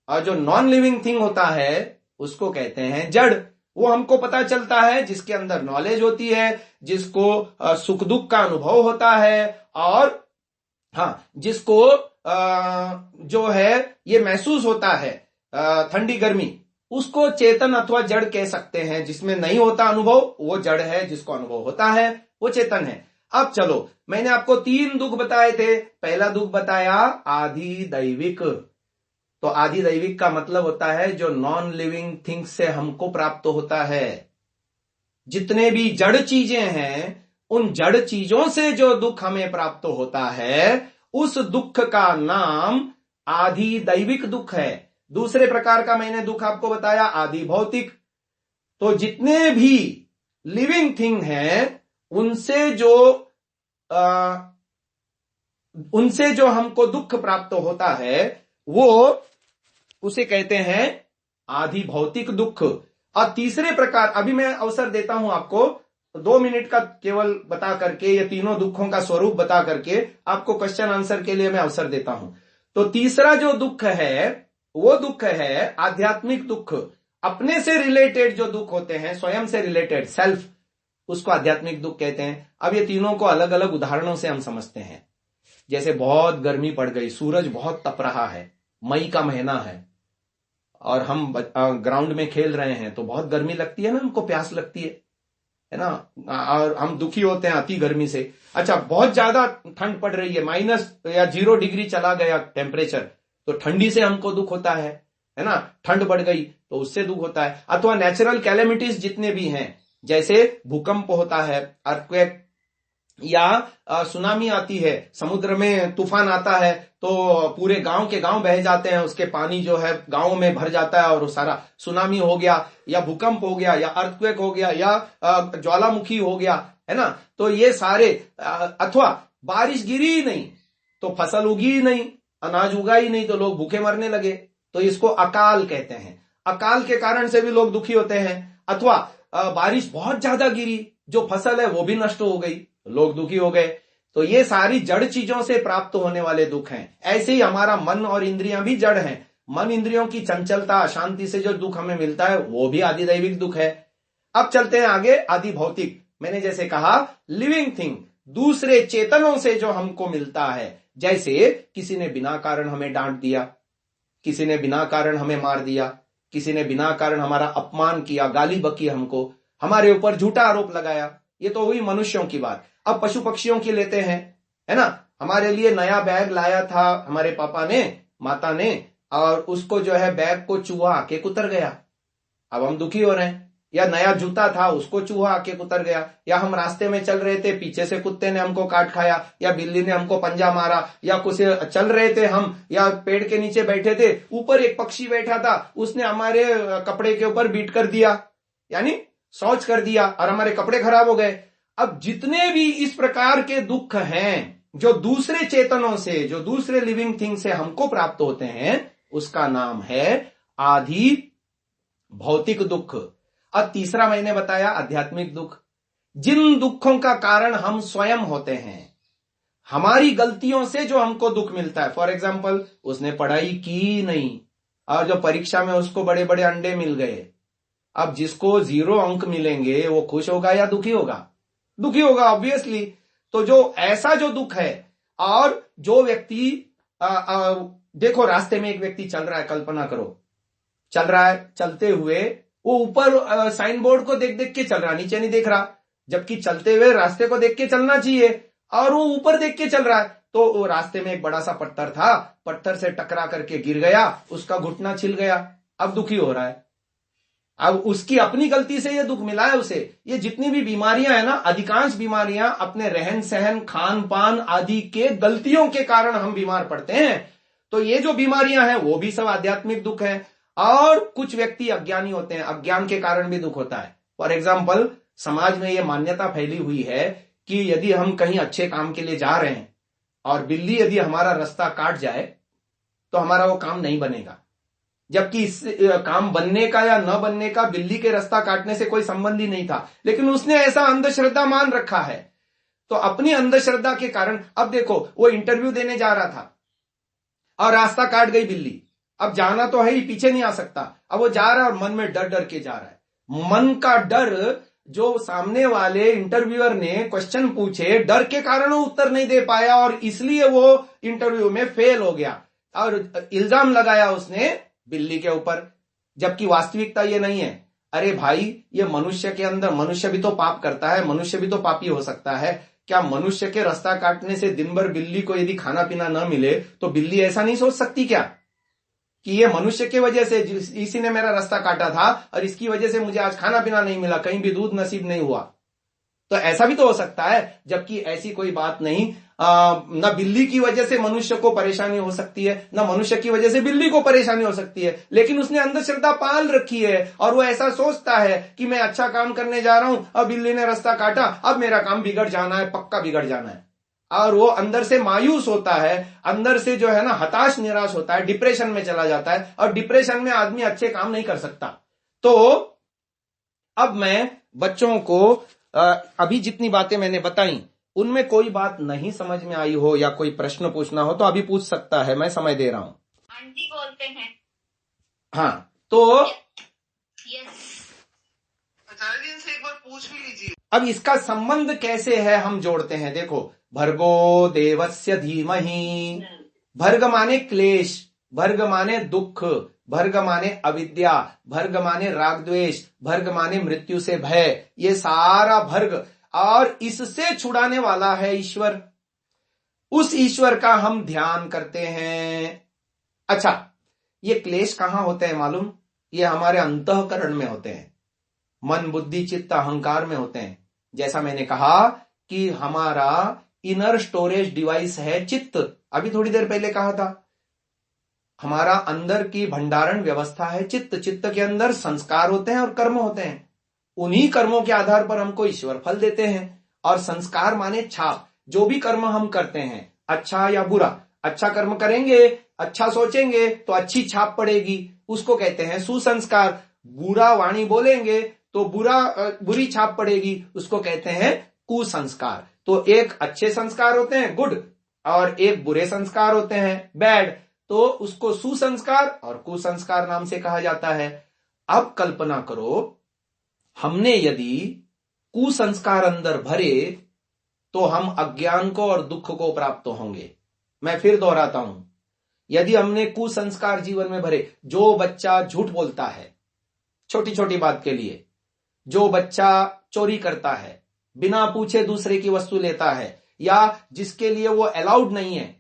और जो नॉन लिविंग थिंग होता है उसको कहते हैं जड़। वो हमको पता चलता है जिसके अंदर नॉलेज होती है, जिसको सुख दुख का अनुभव होता है, और जिसको जो है ये महसूस होता है ठंडी गर्मी, उसको चेतन अथवा जड़ कह सकते हैं। जिसमें नहीं होता अनुभव वो जड़ है, जिसको अनुभव होता है वो चेतन है। अब चलो, मैंने आपको 3 दुख बताए थे। पहला दुख बताया आधि दैविक। तो आधि दैविक का मतलब होता है जो नॉन लिविंग थिंग्स से हमको प्राप्त होता है। जितने भी जड़ चीजें हैं उन जड़ चीजों से जो दुख हमें प्राप्त होता है उस दुख का नाम आधि दैविक दुख है। दूसरे प्रकार का मैंने दुख आपको बताया आधि भौतिक। तो जितने भी लिविंग थिंग हैं उनसे जो हमको दुख प्राप्त होता है वो उसे कहते हैं आधि भौतिक दुख। और तीसरे प्रकार, अभी मैं अवसर देता हूं आपको 2 मिनट का केवल बता करके, ये तीनों दुखों का स्वरूप बता करके आपको क्वेश्चन आंसर के लिए मैं अवसर देता हूं। तो तीसरा जो दुख है वो दुख है आध्यात्मिक दुख। अपने से रिलेटेड जो दुख होते हैं, स्वयं से रिलेटेड, सेल्फ, उसको आध्यात्मिक दुख कहते हैं। अब ये तीनों को अलग अलग उदाहरणों से हम समझते हैं। जैसे बहुत गर्मी पड़ गई, सूरज बहुत तप रहा है, मई का महीना है और हम ग्राउंड में खेल रहे हैं तो बहुत गर्मी लगती है ना, हमको प्यास लगती है ना, और हम दुखी होते हैं अति गर्मी से। अच्छा, बहुत ज्यादा ठंड पड़ रही है, माइनस या 0 डिग्री चला गया टेम्परेचर, तो ठंडी से हमको दुख होता है ना, ठंड बढ़ गई तो उससे दुख होता है। अथवा नेचुरल कैलेमिटीज जितने भी हैं, जैसे भूकंप होता है, अर्थक्वेक, या सुनामी आती है, समुद्र में तूफान आता है तो पूरे गांव के गांव बह जाते हैं, उसके पानी जो है गांव में भर जाता है और वो सारा सुनामी हो गया, या भूकंप हो गया, या अर्थक्वेक हो गया, या ज्वालामुखी हो गया, है ना। तो ये सारे, अथवा बारिश गिरी ही नहीं तो फसल उगी ही नहीं, अनाज उगा ही नहीं तो लोग भूखे मरने लगे, तो इसको अकाल कहते हैं। अकाल के कारण से भी लोग दुखी होते हैं। अथवा बारिश बहुत ज्यादा गिरी, जो फसल है वो भी नष्ट हो गई, लोग दुखी हो गए। तो ये सारी जड़ चीजों से प्राप्त होने वाले दुख हैं। ऐसे ही हमारा मन और इंद्रियां भी जड़ हैं। मन इंद्रियों की चंचलता, अशांति से जो दुख हमें मिलता है वो भी आधि दैविक दुख है। अब चलते हैं आगे, आधि भौतिक। मैंने जैसे कहा लिविंग थिंग, दूसरे चेतनों से जो हमको मिलता है। जैसे किसी ने बिना कारण हमें डांट दिया, किसी ने बिना कारण हमें मार दिया, किसी ने बिना कारण हमारा अपमान किया, गाली बकी हमको, हमारे ऊपर झूठा आरोप लगाया। ये तो हुई मनुष्यों की बात। अब पशु पक्षियों की लेते हैं, है ना। हमारे लिए नया बैग लाया था हमारे पापा ने, माता ने, और उसको जो है बैग को चूहा आके कुतर गया, अब हम दुखी हो रहे हैं। या नया जूता था, उसको चूहा आके कुतर गया। या हम रास्ते में चल रहे थे, पीछे से कुत्ते ने हमको काट खाया, या बिल्ली ने हमको पंजा मारा, या कुछ चल रहे थे हम, या पेड़ के नीचे बैठे थे, ऊपर एक पक्षी बैठा था, उसने हमारे कपड़े के ऊपर बीट कर दिया, यानी शौच कर दिया और हमारे कपड़े खराब हो गए। अब जितने भी इस प्रकार के दुख हैं जो दूसरे चेतनों से, जो दूसरे लिविंग थिंग से हमको प्राप्त होते हैं, उसका नाम है आदि भौतिक दुख। और तीसरा मैंने बताया आध्यात्मिक दुख, जिन दुखों का कारण हम स्वयं होते हैं, हमारी गलतियों से जो हमको दुख मिलता है। फॉर एग्जाम्पल, उसने पढ़ाई की नहीं और जो परीक्षा में उसको बड़े बड़े अंडे मिल गए। अब जिसको 0 अंक मिलेंगे वो खुश होगा या दुखी होगा? दुखी होगा ऑब्वियसली। तो जो ऐसा जो दुख है, और जो व्यक्ति देखो रास्ते में एक व्यक्ति चल रहा है, कल्पना करो, चल रहा है, चलते हुए वो ऊपर साइन बोर्ड को देख देख के चल रहा, नीचे नहीं देख रहा, जबकि चलते हुए रास्ते को देख के चलना चाहिए, और वो ऊपर देख के चल रहा है। तो वो रास्ते में एक बड़ा सा पत्थर था, पत्थर से टकरा करके गिर गया, उसका घुटना छिल गया, अब दुखी हो रहा है। अब उसकी अपनी गलती से ये दुख मिला है उसे। ये जितनी भी बीमारियां हैं ना, अधिकांश बीमारियां अपने रहन सहन, खान पान आदि के गलतियों के कारण हम बीमार पड़ते हैं। तो ये जो बीमारियां हैं वो भी सब आध्यात्मिक दुख है। और कुछ व्यक्ति अज्ञानी होते हैं, अज्ञान के कारण भी दुख होता है। फॉर एग्जाम्पल, समाज में ये मान्यता फैली हुई है कि यदि हम कहीं अच्छे काम के लिए जा रहे हैं और बिल्ली यदि हमारा रास्ता काट जाए तो हमारा वो काम नहीं बनेगा, जबकि इस काम बनने का या न बनने का बिल्ली के रास्ता काटने से कोई संबंध ही नहीं था, लेकिन उसने ऐसा अंधश्रद्धा मान रखा है। तो अपनी अंधश्रद्धा के कारण, अब देखो वो इंटरव्यू देने जा रहा था और रास्ता काट गई बिल्ली, अब जाना तो है ही, पीछे नहीं आ सकता। अब वो जा रहा है और मन में डर डर के जा रहा है। मन का डर, जो सामने वाले इंटरव्यूअर ने क्वेश्चन पूछे, डर के कारण वो उत्तर नहीं दे पाया और इसलिए वो इंटरव्यू में फेल हो गया, और इल्जाम लगाया उसने बिल्ली के ऊपर, जबकि वास्तविकता ये नहीं है। अरे भाई, ये मनुष्य के अंदर, मनुष्य भी तो पाप करता है, मनुष्य भी तो पापी हो सकता है। क्या मनुष्य के रास्ता काटने से दिन भर बिल्ली को यदि खाना पीना न मिले तो बिल्ली ऐसा नहीं सोच सकती क्या कि ये मनुष्य की वजह से, इसी ने मेरा रास्ता काटा था और इसकी वजह से मुझे आज खाना पीना नहीं मिला, कहीं भी दूध नसीब नहीं हुआ? तो ऐसा भी तो हो सकता है, जबकि ऐसी कोई बात नहीं। न बिल्ली की वजह से मनुष्य को परेशानी हो सकती है, न मनुष्य की वजह से बिल्ली को परेशानी हो सकती है, लेकिन उसने अंधश्रद्धा पाल रखी है और वो ऐसा सोचता है कि मैं अच्छा काम करने जा रहा हूं, अब बिल्ली ने रास्ता काटा, अब मेरा काम बिगड़ जाना है, पक्का बिगड़ जाना है। और वो अंदर से मायूस होता है, अंदर से जो है ना हताश निराश होता है, डिप्रेशन में चला जाता है, और डिप्रेशन में आदमी अच्छे काम नहीं कर सकता। तो अब मैं बच्चों को अभी जितनी बातें मैंने बताई, उनमें कोई बात नहीं समझ में आई हो या कोई प्रश्न पूछना हो तो अभी पूछ सकता है, मैं समय दे रहा हूं। आंटी बोलते हैं। हाँ, तो आचार्य जी से एक बार पूछ भी लीजिए। अब इसका संबंध कैसे है हम जोड़ते हैं। देखो, भर्गो देवस्य धीमहि, भर्ग माने क्लेश, भर्ग माने दुख, भर्ग माने अविद्या, भर्ग माने राग द्वेष, भर्ग माने मृत्यु से भय, ये सारा भर्ग, और इससे छुड़ाने वाला है ईश्वर। उस ईश्वर का हम ध्यान करते हैं। अच्छा, ये क्लेश कहां होते हैं मालूम? ये हमारे अंतःकरण में होते हैं, मन बुद्धि चित्त अहंकार में होते हैं। जैसा मैंने कहा कि हमारा इनर स्टोरेज डिवाइस है चित्त, अभी थोड़ी देर पहले कहा था। हमारा अंदर की भंडारण व्यवस्था है चित्त, चित्त के अंदर संस्कार होते हैं और कर्म होते हैं। उन्हीं कर्मों के आधार पर हमको ईश्वर फल देते हैं। और संस्कार माने छाप, जो भी कर्म हम करते हैं, अच्छा या बुरा, अच्छा कर्म करेंगे, अच्छा सोचेंगे तो अच्छी छाप पड़ेगी, उसको कहते हैं सुसंस्कार। बुरा वाणी बोलेंगे तो बुरी छाप पड़ेगी, उसको कहते हैं कुसंस्कार। तो एक अच्छे संस्कार होते हैं गुड, और एक बुरे संस्कार होते हैं बैड, तो उसको सुसंस्कार और कुसंस्कार नाम से कहा जाता है। अब कल्पना करो, हमने यदि कुसंस्कार अंदर भरे तो हम अज्ञान को और दुख को प्राप्त होंगे। मैं फिर दोहराता हूं, यदि हमने कुसंस्कार जीवन में भरे, जो बच्चा झूठ बोलता है छोटी छोटी बात के लिए, जो बच्चा चोरी करता है, बिना पूछे दूसरे की वस्तु लेता है, या जिसके लिए वो अलाउड नहीं है,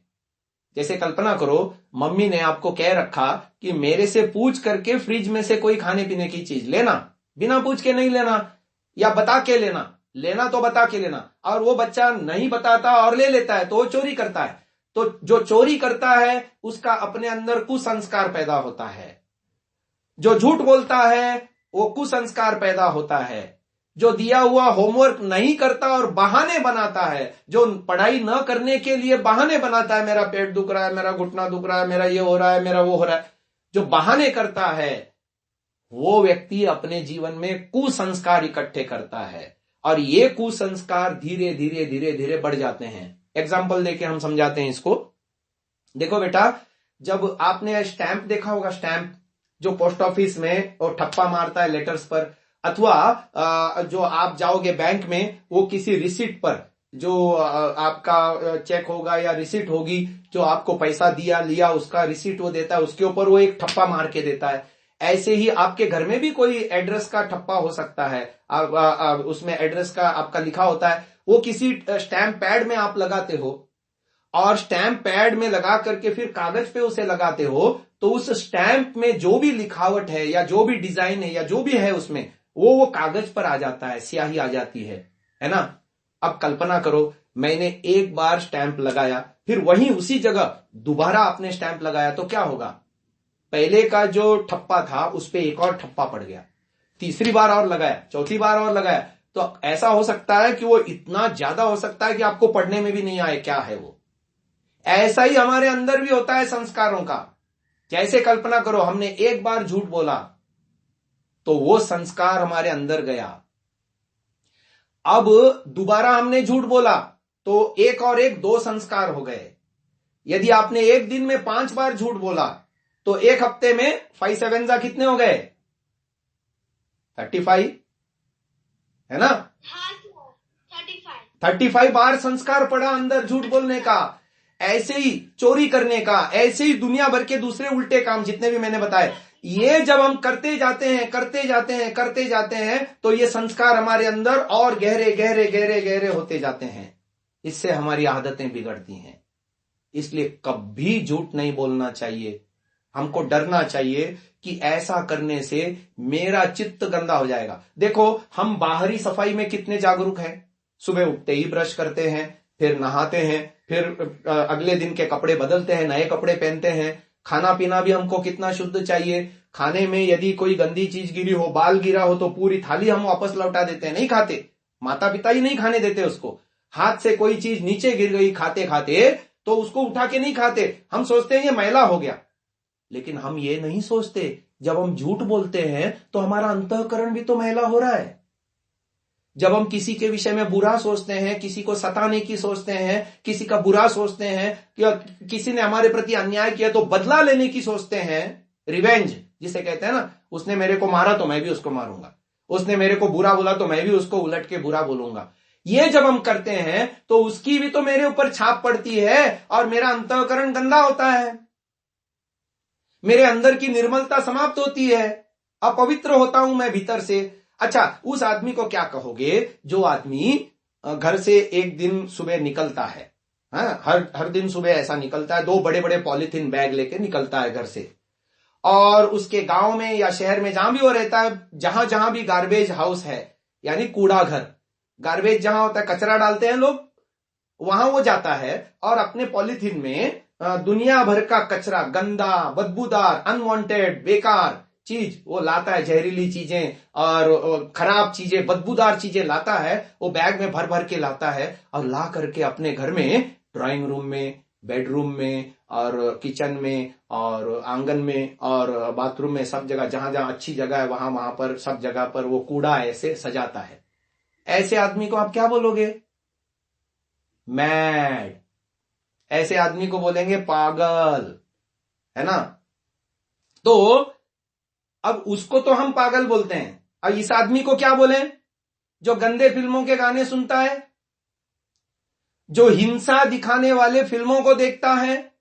जैसे कल्पना करो मम्मी ने आपको कह रखा कि मेरे से पूछ करके फ्रिज में से कोई खाने पीने की चीज लेना, बिना पूछ के नहीं लेना, या बता के लेना, लेना तो बता के लेना, और वो बच्चा नहीं बताता और ले लेता है तो वो चोरी करता है। तो जो चोरी करता है उसका अपने अंदर कुसंस्कार पैदा होता है, जो झूठ बोलता है वो कुसंस्कार पैदा होता है, जो दिया हुआ होमवर्क नहीं करता और बहाने बनाता है, जो पढ़ाई न करने के लिए बहाने बनाता है, मेरा पेट दुख रहा है, मेरा घुटना दुख रहा है, मेरा ये हो रहा है, मेरा वो हो रहा है, जो बहाने करता है, वो व्यक्ति अपने जीवन में कुसंस्कार इकट्ठे करता है और ये कुसंस्कार धीरे धीरे धीरे धीरे बढ़ जाते हैं। एग्जाम्पल देके हम समझाते हैं इसको। देखो बेटा, जब आपने स्टैंप देखा होगा, स्टैंप जो पोस्ट ऑफिस में और ठप्पा मारता है लेटर्स पर, अथवा जो आप जाओगे बैंक में, वो किसी रिसीट पर जो आपका चेक होगा या रिसीट होगी, जो आपको पैसा दिया लिया उसका रिसीट वो देता है, उसके ऊपर वो एक ठप्पा मार के देता है। ऐसे ही आपके घर में भी कोई एड्रेस का ठप्पा हो सकता है, उसमें एड्रेस का आपका लिखा होता है, वो किसी स्टैंप पैड में आप लगाते हो और स्टैंप पैड में लगा करके फिर कागज पे उसे लगाते हो, तो उस स्टैंप में जो भी लिखावट है या जो भी डिजाइन है या जो भी है उसमें, वो कागज पर आ जाता है, स्याही आ जाती है ना। अब कल्पना करो, मैंने एक बार स्टैंप लगाया, फिर वहीं उसी जगह दोबारा आपने स्टैंप लगाया, तो क्या होगा? पहले का जो ठप्पा था उस पे एक और ठप्पा पड़ गया, तीसरी बार और लगाया, चौथी बार और लगाया, तो ऐसा हो सकता है कि वो इतना ज्यादा हो सकता है कि आपको पढ़ने में भी नहीं आए क्या है वो। ऐसा ही हमारे अंदर भी होता है संस्कारों का। जैसे कल्पना करो, हमने एक बार झूठ बोला तो वो संस्कार हमारे अंदर गया। अब दोबारा हमने झूठ बोला तो एक और एक 2 संस्कार हो गए। यदि आपने एक दिन में 5 बार झूठ बोला तो एक हफ्ते में 5 7 कितने हो गए? 35, है ना? 35 बार संस्कार पड़ा अंदर झूठ बोलने का। ऐसे ही चोरी करने का, ऐसे ही दुनिया भर के दूसरे उल्टे काम जितने भी मैंने बताए, ये जब हम करते जाते हैं तो ये संस्कार हमारे अंदर और गहरे गहरे गहरे गहरे होते जाते हैं। इससे हमारी आदतें बिगड़ती हैं। इसलिए कभी झूठ नहीं बोलना चाहिए। हमको डरना चाहिए कि ऐसा करने से मेरा चित्त गंदा हो जाएगा। देखो, हम बाहरी सफाई में कितने जागरूक हैं। सुबह उठते ही ब्रश करते हैं, फिर नहाते हैं, फिर अगले दिन के कपड़े बदलते हैं, नए कपड़े पहनते हैं। खाना पीना भी हमको कितना शुद्ध चाहिए। खाने में यदि कोई गंदी चीज गिरी हो, बाल गिरा हो, तो पूरी थाली हम वापस लौटा देते हैं, नहीं खाते। माता पिता ही नहीं खाने देते उसको। हाथ से कोई चीज नीचे गिर गई खाते खाते तो उसको उठा के नहीं खाते, हम सोचते हैं ये मैला हो गया। लेकिन हम ये नहीं सोचते, जब हम झूठ बोलते हैं तो हमारा अंतःकरण भी तो मैला हो रहा है। जब हम किसी के विषय में बुरा सोचते हैं, किसी को सताने की सोचते हैं, किसी का बुरा सोचते हैं, कि किसी ने हमारे प्रति अन्याय किया तो बदला लेने की सोचते हैं, रिवेंज जिसे कहते हैं ना, उसने मेरे को मारा तो मैं भी उसको मारूंगा, उसने मेरे को बुरा बोला तो मैं भी उसको उलट के बुरा बोलूंगा। ये जब हम करते हैं तो उसकी भी तो मेरे ऊपर छाप पड़ती है और मेरा अंतःकरण गंदा होता है, मेरे अंदर की निर्मलता समाप्त होती है, अपवित्र होता हूं मैं भीतर से। अच्छा, उस आदमी को क्या कहोगे जो आदमी घर से एक दिन सुबह निकलता है, हर दिन सुबह ऐसा निकलता है, 2 बड़े बड़े पॉलिथीन बैग लेके निकलता है घर से, और उसके गांव में या शहर में जहां भी वो रहता है, जहां जहां भी गार्बेज हाउस है, यानी कूड़ा घर, गार्बेज जहां होता है, कचरा डालते हैं लोग, वहां वो जाता है और अपने पॉलिथीन में दुनिया भर का कचरा, गंदा, बदबूदार, अनवांटेड, बेकार चीज वो लाता है, जहरीली चीजें और खराब चीजें, बदबूदार चीजें लाता है, वो बैग में भर भर के लाता है और ला करके अपने घर में, ड्राइंग रूम में, बेडरूम में और किचन में और आंगन में और बाथरूम में, सब जगह जहां जहां अच्छी जगह है वहां वहां पर, सब जगह पर वो कूड़ा ऐसे सजाता है। ऐसे आदमी को आप क्या बोलोगे? मैड। ऐसे आदमी को बोलेंगे पागल, है ना। तो अब उसको तो हम पागल बोलते हैं, और इस आदमी को क्या बोले? जो गंदे फिल्मों के गाने सुनता है, जो हिंसा दिखाने वाले फिल्मों को देखता है,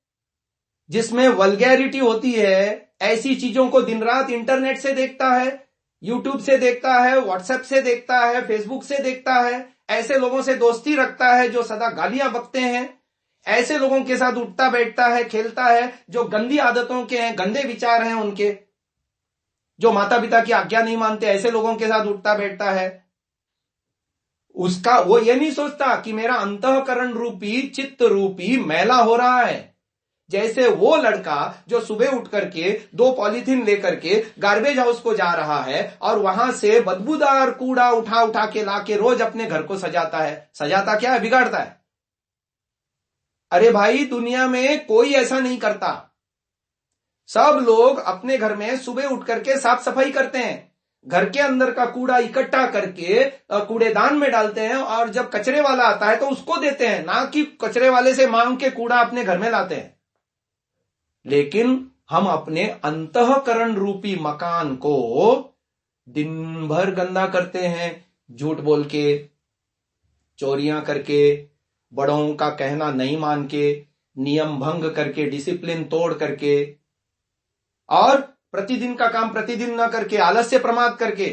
जिसमें वल्गैरिटी होती है, ऐसी चीजों को दिन रात इंटरनेट से देखता है, यूट्यूब से देखता है, व्हाट्सएप से देखता है, फेसबुक से देखता है, ऐसे लोगों से दोस्ती रखता है जो सदा गालियां बकते हैं, ऐसे लोगों के साथ उठता बैठता है, खेलता है, जो गंदी आदतों के हैं, गंदे विचार हैं उनके, जो माता पिता की आज्ञा नहीं मानते, ऐसे लोगों के साथ उठता बैठता है। उसका वो ये नहीं सोचता कि मेरा अंतःकरण रूपी, चित्त रूपी मैला हो रहा है। जैसे वो लड़का जो सुबह उठ करके 2 पॉलीथीन लेकर के गार्बेज हाउस को जा रहा है और वहां से बदबूदार कूड़ा उठा उठा के लाके रोज अपने घर को सजाता है। सजाता क्या है? बिगाड़ता है। अरे भाई, दुनिया में कोई ऐसा नहीं करता। सब लोग अपने घर में सुबह उठ करके साफ सफाई करते हैं, घर के अंदर का कूड़ा इकट्ठा करके कूड़ेदान में डालते हैं और जब कचरे वाला आता है तो उसको देते हैं, ना कि कचरे वाले से मांग के कूड़ा अपने घर में लाते हैं। लेकिन हम अपने अंतःकरण रूपी मकान को दिन भर गंदा करते हैं, झूठ बोल के, चोरियां करके, बड़ों का कहना नहीं मान के, नियम भंग करके, डिसिप्लिन तोड़ करके, और प्रतिदिन का काम प्रतिदिन न करके, आलस्य प्रमाद करके।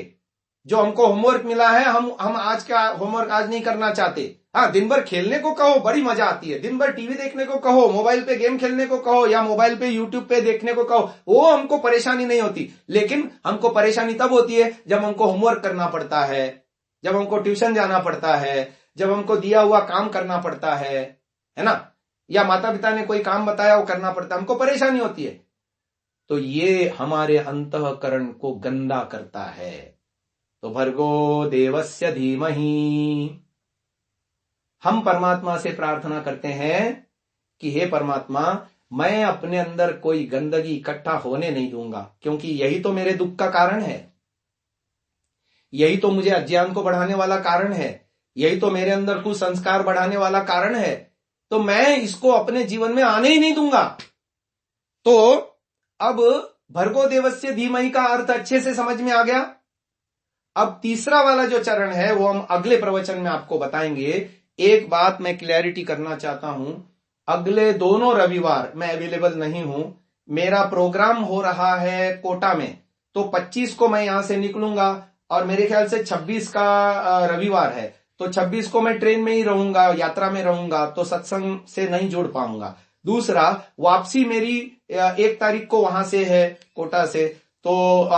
जो हमको होमवर्क मिला है, हम आज का होमवर्क आज नहीं करना चाहते। हाँ, दिन भर खेलने को कहो, बड़ी मजा आती है। दिन भर टीवी देखने को कहो, मोबाइल पे गेम खेलने को कहो, या मोबाइल पे यूट्यूब पे देखने को कहो, वो हमको परेशानी नहीं होती। लेकिन हमको परेशानी तब होती है जब हमको होमवर्क करना पड़ता है, जब हमको ट्यूशन जाना पड़ता है, जब हमको दिया हुआ काम करना पड़ता है ना, या माता पिता ने कोई काम बताया वो करना पड़ता है, हमको परेशानी होती है। तो ये हमारे अंतःकरण को गंदा करता है। तो भर्गो देवस्य धीमहि, हम परमात्मा से प्रार्थना करते हैं कि हे परमात्मा, मैं अपने अंदर कोई गंदगी इकट्ठा होने नहीं दूंगा, क्योंकि यही तो मेरे दुख का कारण है, यही तो मुझे अज्ञान को बढ़ाने वाला कारण है, यही तो मेरे अंदर कुसंस्कार बढ़ाने वाला कारण है। तो मैं इसको अपने जीवन में आने ही नहीं दूंगा। तो अब भर्गो देवस्य धीमहि का अर्थ अच्छे से समझ में आ गया। अब तीसरा वाला जो चरण है वो हम अगले प्रवचन में आपको बताएंगे। एक बात मैं क्लैरिटी करना चाहता हूं, अगले दोनों रविवार मैं अवेलेबल नहीं हूं। मेरा प्रोग्राम हो रहा है कोटा में, तो 25 को मैं यहां से निकलूंगा और मेरे ख्याल से 26 का रविवार है, तो 26 को मैं ट्रेन में ही रहूंगा, यात्रा में रहूंगा, तो सत्संग से नहीं जुड़ पाऊंगा। दूसरा, वापसी मेरी 1 तारीख को वहां से है, कोटा से, तो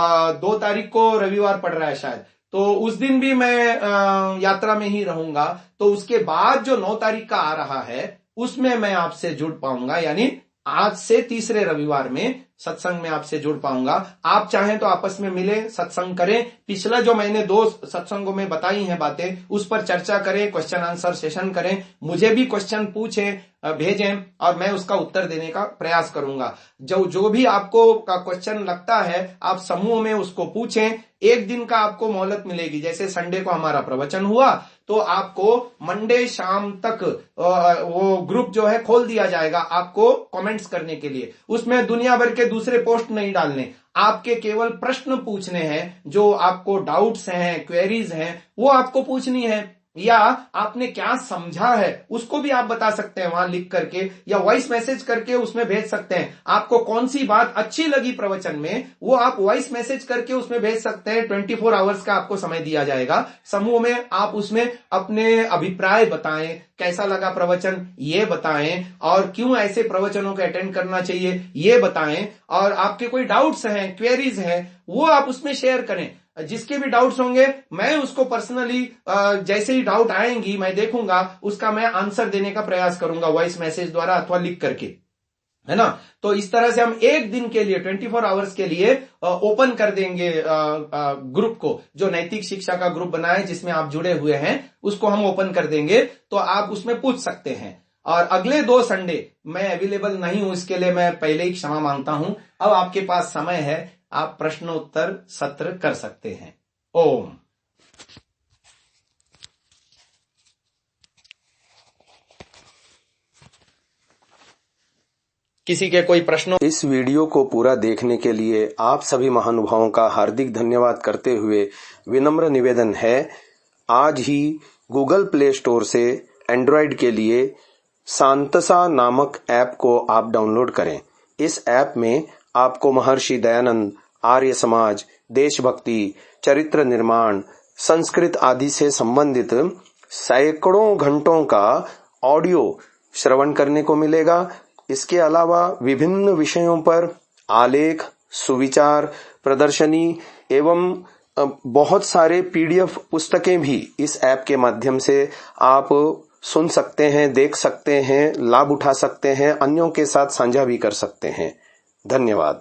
2 तारीख को रविवार पड़ रहा है शायद, तो उस दिन भी मैं यात्रा में ही रहूंगा। तो उसके बाद जो 9 तारीख का आ रहा है उसमें मैं आपसे जुड़ पाऊंगा, यानी आज से तीसरे रविवार में सत्संग में आपसे जुड़ पाऊंगा। आप चाहें तो आपस में मिले, सत्संग करें, पिछला जो मैंने 2 सत्संगों में बताई हैं बातें उस पर चर्चा करें, क्वेश्चन आंसर सेशन करें, मुझे भी क्वेश्चन पूछें, भेजें और मैं उसका उत्तर देने का प्रयास करूंगा। जो भी आपको का क्वेश्चन लगता है आप समूह में उसको पूछें। 1 दिन का आपको मोहलत मिलेगी, जैसे संडे को हमारा प्रवचन हुआ तो आपको मंडे शाम तक वो ग्रुप जो है खोल दिया जाएगा आपको कमेंट्स करने के लिए। उसमें दुनिया भर के दूसरे पोस्ट नहीं डालने, आपके केवल प्रश्न पूछने हैं, जो आपको डाउट्स हैं, क्वेरीज हैं, वो आपको पूछनी है, या आपने क्या समझा है उसको भी आप बता सकते हैं वहां लिख करके, या वॉइस मैसेज करके उसमें भेज सकते हैं। आपको कौन सी बात अच्छी लगी प्रवचन में वो आप वॉइस मैसेज करके उसमें भेज सकते हैं। 24 आवर्स का आपको समय दिया जाएगा। समूह में आप उसमें अपने अभिप्राय बताएं, कैसा लगा प्रवचन ये बताएं, और क्यों ऐसे प्रवचनों को अटेंड करना चाहिए ये बताएं, और आपके कोई डाउट्स हैं, क्वेरीज हैं, वो आप उसमें शेयर करें। जिसके भी डाउट्स होंगे मैं उसको पर्सनली जैसे ही डाउट आएंगी मैं देखूंगा, उसका मैं आंसर देने का प्रयास करूंगा वॉइस मैसेज द्वारा अथवा लिख करके, है ना। तो इस तरह से हम 1 दिन के लिए 24 आवर्स के लिए ओपन कर देंगे ग्रुप को, जो नैतिक शिक्षा का ग्रुप बना है जिसमें आप जुड़े हुए हैं उसको हम ओपन कर देंगे, तो आप उसमें पूछ सकते हैं। और अगले 2 संडे मैं अवेलेबल नहीं हूं, इसके लिए मैं पहले ही क्षमा मांगता हूं। अब आपके पास समय है, आप प्रश्नोत्तर सत्र कर सकते हैं। ओम। किसी के कोई प्रश्नों? इस वीडियो को पूरा देखने के लिए आप सभी महानुभावों का हार्दिक धन्यवाद करते हुए विनम्र निवेदन है, आज ही गूगल प्ले स्टोर से एंड्रॉयड के लिए सांतसा नामक ऐप को आप डाउनलोड करें। इस ऐप में आपको महर्षि दयानंद, आर्य समाज, देशभक्ति, चरित्र निर्माण, संस्कृत आदि से संबंधित सैकड़ों घंटों का ऑडियो श्रवण करने को मिलेगा। इसके अलावा विभिन्न विषयों पर आलेख, सुविचार, प्रदर्शनी एवं बहुत सारे PDF पुस्तकें भी इस ऐप के माध्यम से आप सुन सकते हैं, देख सकते हैं, लाभ उठा सकते हैं, अन्यों के साथ साझा भी कर सकते हैं। धन्यवाद।